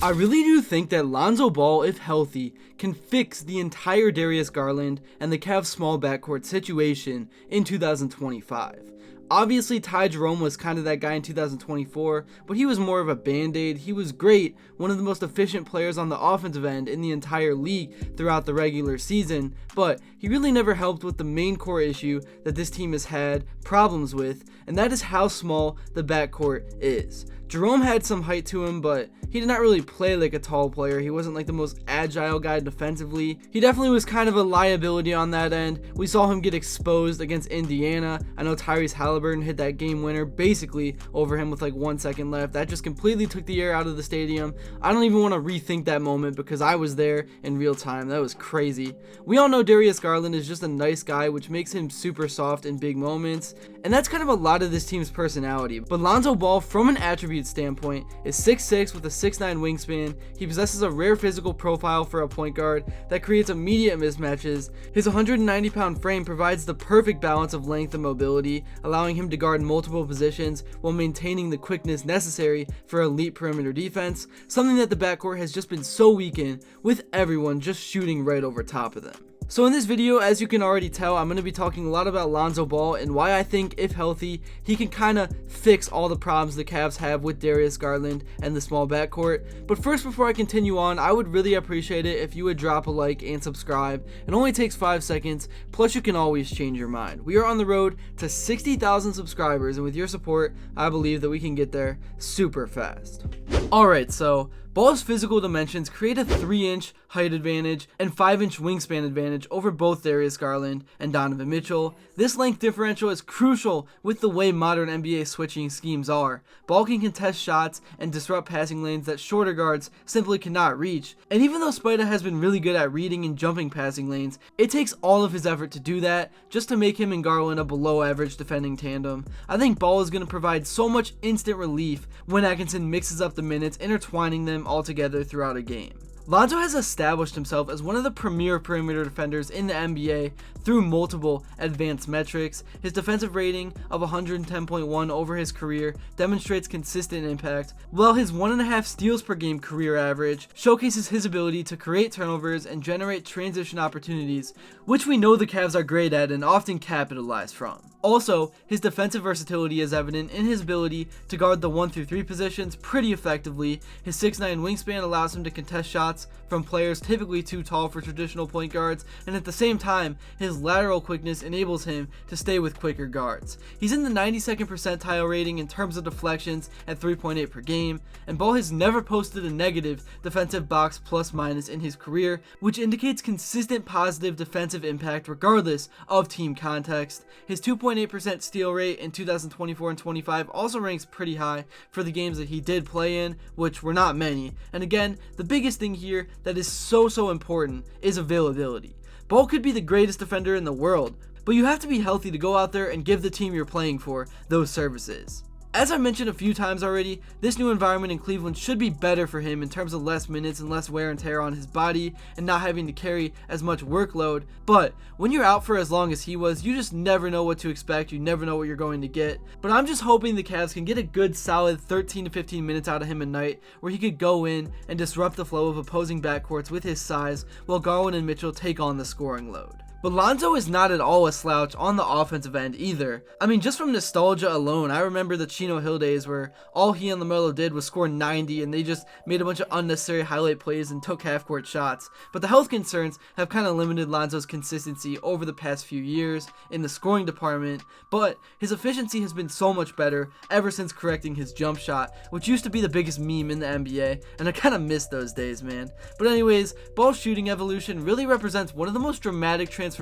I really do think that Lonzo Ball, if healthy, can fix the entire Darius Garland and the Cavs small backcourt situation in 2025. Obviously, Ty Jerome was kind of that guy in 2024, but he was more of a band-aid. He was great, one of the most efficient players on the offensive end in the entire league throughout the regular season, but he really never helped with the main core issue that this team has had problems with, and that is how small the backcourt is. Jerome had some height to him, but he did not really play like a tall player. He wasn't like the most agile guy defensively. He definitely was kind of a liability on that end. We saw him get exposed against Indiana. I know Tyrese Halliburton hit that game winner basically over him with like 1 second left. That just completely took the air out of the stadium. I don't even want to rethink that moment because I was there in real time. That was crazy. We all know Darius Garland is just a nice guy, which makes him super soft in big moments, and that's kind of a lot of this team's personality. But Lonzo Ball, from an attribute standpoint, is 6'6" with a 6'9" wingspan. He possesses a rare physical profile for a point guard that creates immediate mismatches. His 190-pound frame provides the perfect balance of length and mobility, allowing him to guard multiple positions while maintaining the quickness necessary for elite perimeter defense, something that the backcourt has just been so weak in, with everyone just shooting right over top of them. So in this video, as you can already tell, I'm going to be talking a lot about Lonzo Ball and why I think, if healthy, he can kind of fix all the problems the Cavs have with Darius Garland and the small backcourt. But first, before I continue on, I would really appreciate it if you would drop a like and subscribe. It only takes 5 seconds, plus you can always change your mind. We are on the road to 60,000 subscribers, and with your support, I believe that we can get there super fast. Alright, so Ball's physical dimensions create a 3-inch height advantage and 5-inch wingspan advantage over both Darius Garland and Donovan Mitchell. This length differential is crucial with the way modern NBA switching schemes are. Ball can contest shots and disrupt passing lanes that shorter guards simply cannot reach. And even though Spida has been really good at reading and jumping passing lanes, it takes all of his effort to do that just to make him and Garland a below average defending tandem. I think Ball is going to provide so much instant relief when Atkinson mixes up the minutes, intertwining them all together throughout a game. Lonzo has established himself as one of the premier perimeter defenders in the NBA through multiple advanced metrics. His defensive rating of 110.1 over his career demonstrates consistent impact, while his 1.5 steals per game career average showcases his ability to create turnovers and generate transition opportunities, which we know the Cavs are great at and often capitalize from. Also, his defensive versatility is evident in his ability to guard the 1 through 3 positions pretty effectively. His 6'9" wingspan allows him to contest shots from players typically too tall for traditional point guards, and at the same time, his lateral quickness enables him to stay with quicker guards. He's in the 92nd percentile rating in terms of deflections at 3.8 per game, and Ball has never posted a negative defensive box plus minus in his career, which indicates consistent positive defensive impact regardless of team context. His 2.8% steal rate in 2024 and 25 also ranks pretty high for the games that he did play in, which were not many. And again, the biggest thing here that is so important is availability. Ball could be the greatest defender in the world, but you have to be healthy to go out there and give the team you're playing for those services. As I mentioned a few times already, this new environment in Cleveland should be better for him in terms of less minutes and less wear and tear on his body and not having to carry as much workload. But when you're out for as long as he was, you just never know what to expect. You never know what you're going to get. But I'm just hoping the Cavs can get a good solid 13 to 15 minutes out of him a night where he could go in and disrupt the flow of opposing backcourts with his size while Garland and Mitchell take on the scoring load. But Lonzo is not at all a slouch on the offensive end either. I mean, just from nostalgia alone, I remember the Chino Hill days where all he and LaMelo did was score 90 and they just made a bunch of unnecessary highlight plays and took half-court shots. But the health concerns have kind of limited Lonzo's consistency over the past few years in the scoring department, but his efficiency has been so much better ever since correcting his jump shot, which used to be the biggest meme in the NBA, and I kind of miss those days, man. But anyways, Ball's shooting evolution really represents one of the most dramatic transformations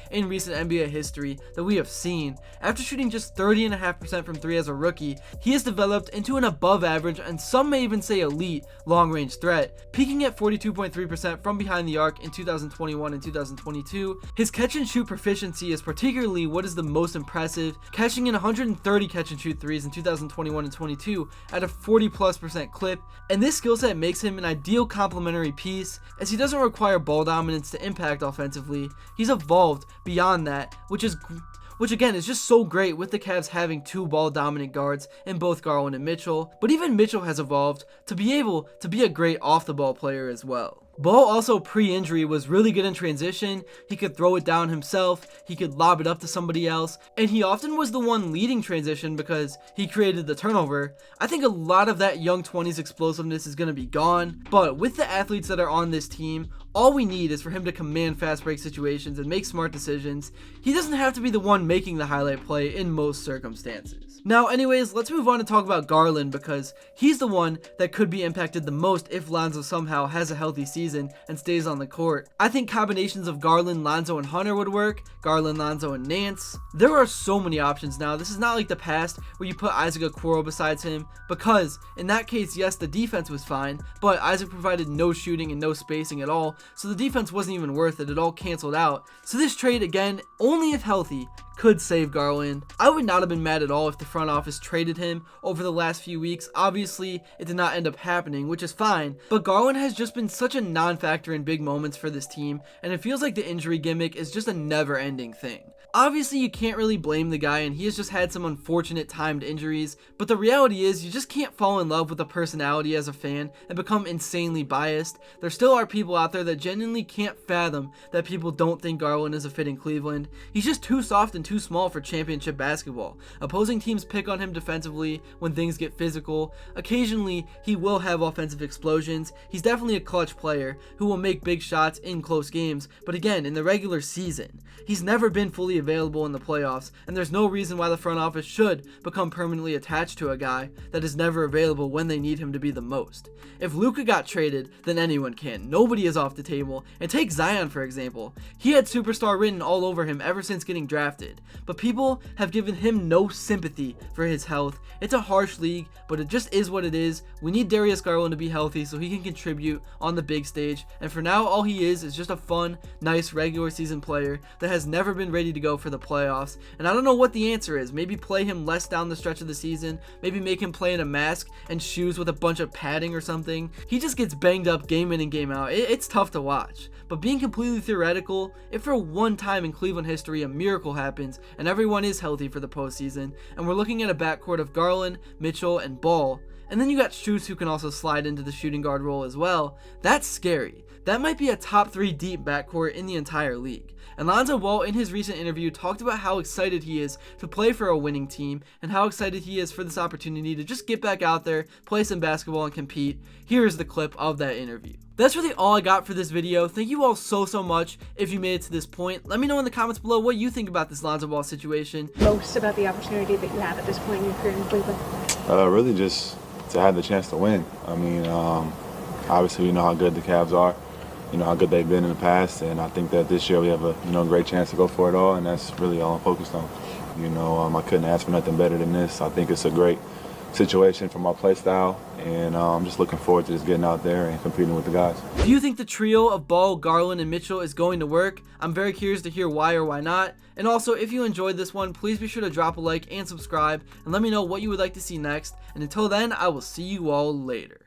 in recent NBA history that we have seen. After shooting just 30.5% from 3 as a rookie, he has developed into an above average and some may even say elite long-range threat, peaking at 42.3% from behind the arc in 2021 and 2022. His catch and shoot proficiency is particularly what is the most impressive, catching in 130 catch and shoot threes in 2021 and 22 at a 40+% clip, and this skill set makes him an ideal complementary piece as he doesn't require ball dominance to impact offensively. He's evolved beyond that, which is which again is just so great with the Cavs having two ball dominant guards in both Garland and Mitchell. But even Mitchell has evolved to be able to be a great off the ball player as well. Ball also pre-injury was really good in transition. He could throw it down himself, he could lob it up to somebody else, and he often was the one leading transition because he created the turnover. I think a lot of that young 20s explosiveness is going to be gone, but with the athletes that are on this team, all we need is for him to command fast break situations and make smart decisions. He doesn't have to be the one making the highlight play in most circumstances. Now anyways, let's move on and talk about Garland because he's the one that could be impacted the most if Lonzo somehow has a healthy season and stays on the court. I think combinations of Garland, Lonzo, and Hunter would work. Garland, Lonzo, and Nance. There are so many options now. This is not like the past where you put Isaac Okoro besides him, because in that case, yes, the defense was fine, but Isaac provided no shooting and no spacing at all, so the defense wasn't even worth it. It all canceled out. So this trade, again, only if healthy, could save Garland. I would not have been mad at all if the front office traded him over the last few weeks. Obviously, it did not end up happening, which is fine, but Garland has just been such a non-factor in big moments for this team, and it feels like the injury gimmick is just a never-ending thing. Obviously, you can't really blame the guy, and he has just had some unfortunate timed injuries, but the reality is you just can't fall in love with a personality as a fan and become insanely biased. There still are people out there that genuinely can't fathom that people don't think Garland is a fit in Cleveland. He's just too soft and too small for championship basketball. Opposing teams pick on him defensively when things get physical. Occasionally, he will have offensive explosions. He's definitely a clutch player who will make big shots in close games, but again, in the regular season, he's never been fully available in the playoffs, and there's no reason why the front office should become permanently attached to a guy that is never available when they need him to be the most. If Luka got traded, then anyone can. Nobody is off the table. And take Zion, for example. He had superstar written all over him ever since getting drafted, but people have given him no sympathy for his health. It's a harsh league, but it just is what it is. We need Darius Garland to be healthy so he can contribute on the big stage, and for now all he is just a fun, nice regular season player that has never been ready to go for the playoffs. And I don't know what the answer is. Maybe play him less down the stretch of the season, maybe make him play in a mask and shoes with a bunch of padding or something. He just gets banged up game in and game out. It's tough to watch. But being completely theoretical, if for one time in Cleveland history a miracle happens and everyone is healthy for the postseason, and we're looking at a backcourt of Garland, Mitchell, and Ball, and then you got Strus who can also slide into the shooting guard role as well, that's scary. That might be a top 3 deep backcourt in the entire league. And Lonzo Ball in his recent interview talked about how excited he is to play for a winning team and how excited he is for this opportunity to just get back out there, play some basketball, and compete. Here's the clip of that interview. That's really all I got for this video. Thank you all so much if you made it to this point. Let me know in the comments below what you think about this Lonzo Ball situation. Most about the opportunity that you have at this point in your career in Cleveland? Really just to have the chance to win. I mean, obviously we know how good the Cavs are. You know how good they've been in the past, and I think that this year we have a great chance to go for it all, and that's really all I'm focused on. I couldn't ask for nothing better than this. I think it's a great situation for my play style, and I'm just looking forward to just getting out there and competing with the guys. Do you think the trio of Ball, Garland, and Mitchell is going to work? I'm very curious to hear why or why not. And also, if you enjoyed this one, please be sure to drop a like and subscribe, and let me know what you would like to see next. And until then, I will see you all later.